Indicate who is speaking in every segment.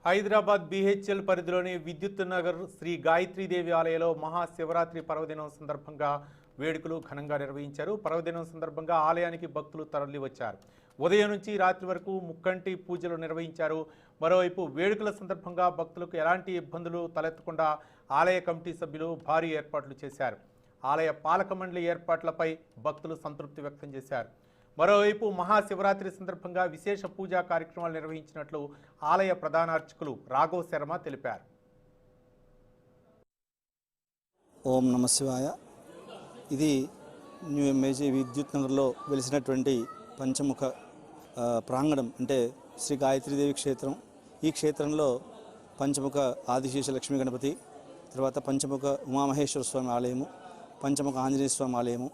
Speaker 1: Hyderabad BHL పరిధిలోని విద్యుత్ నగర్ శ్రీ గాయత్రీదేవి ఆలయంలో మహాశివరాత్రి పర్వదినం సందర్భంగా వేడుకలు ఘనంగా నిర్వహించారు. పర్వదినం సందర్భంగా ఆలయానికి భక్తులు తరలివచ్చారు. ఉదయం నుంచి రాత్రి వరకు ముక్కంటి పూజలు నిర్వహించారు. మరోవైపు వేడుకల సందర్భంగా భక్తులకు ఎలాంటి ఇబ్బందులు తలెత్తకుండా ఆలయ కమిటీ సభ్యులు భారీ ఏర్పాట్లు చేశారు. ఆలయ పాలక మండలి ఏర్పాట్లపై భక్తులు సంతృప్తి వ్యక్తం చేశారు. మరోవైపు మహాశివరాత్రి సందర్భంగా విశేష పూజా కార్యక్రమాలు నిర్వహించినట్లు ఆలయ ప్రధాన అర్చకులు రాఘవ్ శర్మ తెలిపారు.
Speaker 2: ఓం నమ శివాయ. ఇది న్యూ ఎంఏజీ విద్యుత్ నగర్లో వెలిసినటువంటి పంచముఖ ప్రాంగణం అంటే శ్రీ గాయత్రీదేవి క్షేత్రం. ఈ క్షేత్రంలో పంచముఖ ఆదిశేష లక్ష్మీ గణపతి, తర్వాత పంచముఖ ఉమామహేశ్వర స్వామి ఆలయము, పంచముఖ ఆంజనేయ స్వామి ఆలయము,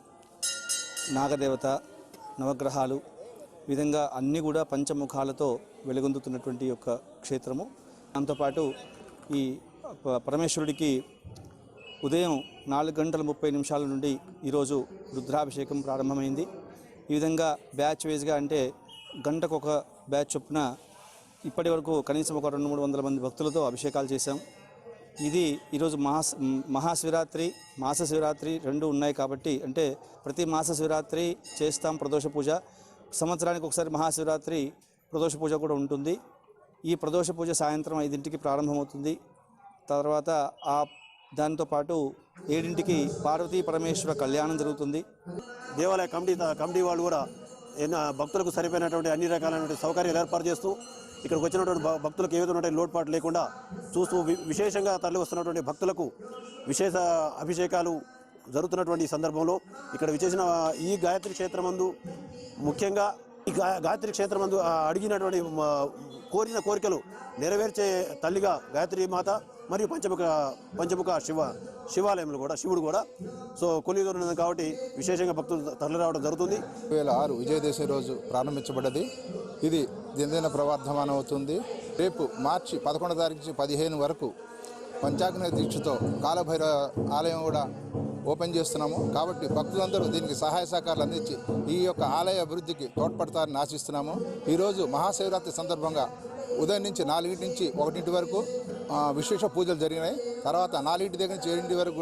Speaker 2: నాగదేవత, నవగ్రహాలు, విధంగా అన్నీ కూడా పంచముఖాలతో వెలుగొందుతున్నటువంటి యొక్క క్షేత్రము. దాంతోపాటు ఈ పరమేశ్వరుడికి ఉదయం 4:30 నుండి ఈరోజు రుద్రాభిషేకం ప్రారంభమైంది. ఈ విధంగా బ్యాచ్ వైజ్గా అంటే గంటకు ఒక బ్యాచ్ చొప్పున ఇప్పటి వరకు కనీసం ఒక 200-300 మంది భక్తులతో అభిషేకాలు చేశాం. ఇది ఈరోజు మహాశివరాత్రి, మాస శివరాత్రి రెండు ఉన్నాయి కాబట్టి, అంటే ప్రతి మాస శివరాత్రి చేస్తాం ప్రదోష పూజ, సంవత్సరానికి ఒకసారి మహాశివరాత్రి ప్రదోష పూజ కూడా ఉంటుంది. ఈ ప్రదోష పూజ సాయంత్రం 5ంటికి ప్రారంభమవుతుంది. తర్వాత దాంతోపాటు 7ంటికి పార్వతీ పరమేశ్వర కళ్యాణం జరుగుతుంది.
Speaker 3: దేవాలయ కమిటీ వాళ్ళు కూడా భక్తులకు సరిపోయినటువంటి అన్ని రకాలైనటువంటి సౌకర్యాలు ఏర్పాటు చేస్తూ ఇక్కడికి వచ్చినటువంటి భక్తులకు ఏ విధమైనటువంటి లోటుపాటు లేకుండా చూస్తూ విశేషంగా తరలి వస్తున్నటువంటి భక్తులకు విశేష అభిషేకాలు జరుగుతున్నటువంటి సందర్భంలో ఇక్కడ విచేసిన ఈ గాయత్రి క్షేత్రమందు ముఖ్యంగా ఈ గాయత్రి క్షేత్రమందు అడిగినటువంటి కోరిన కోరికలు నెరవేర్చే తల్లిగా గాయత్రి మాత మరియు పంచముఖ శివాలయంలో కూడా శివుడు కూడా కొలిగా ఉన్నది కాబట్టి విశేషంగా భక్తులు తరలి రావడం జరుగుతుంది.
Speaker 4: 2006 విజయదశమి రోజు ప్రారంభించబడ్డది. ఇది దినదిన ప్రవర్ధమానం అవుతుంది. రేపు మార్చి 11వ తారీఖు నుంచి 15 వరకు పంచాగ్ని దీక్షతో కాలభైరవ ఆలయం కూడా ఓపెన్ చేస్తున్నాము. కాబట్టి భక్తులందరూ దీనికి సహాయ సహకారాలు అందించి ఈ యొక్క ఆలయ అభివృద్ధికి తోడ్పడతారని ఆశిస్తున్నాము. ఈరోజు మహాశివరాత్రి సందర్భంగా ఉదయం నుంచి 4 నుంచి 1 వరకు విశేష పూజలు జరిగినాయి. తర్వాత 4 దగ్గర నుంచి 7 వరకు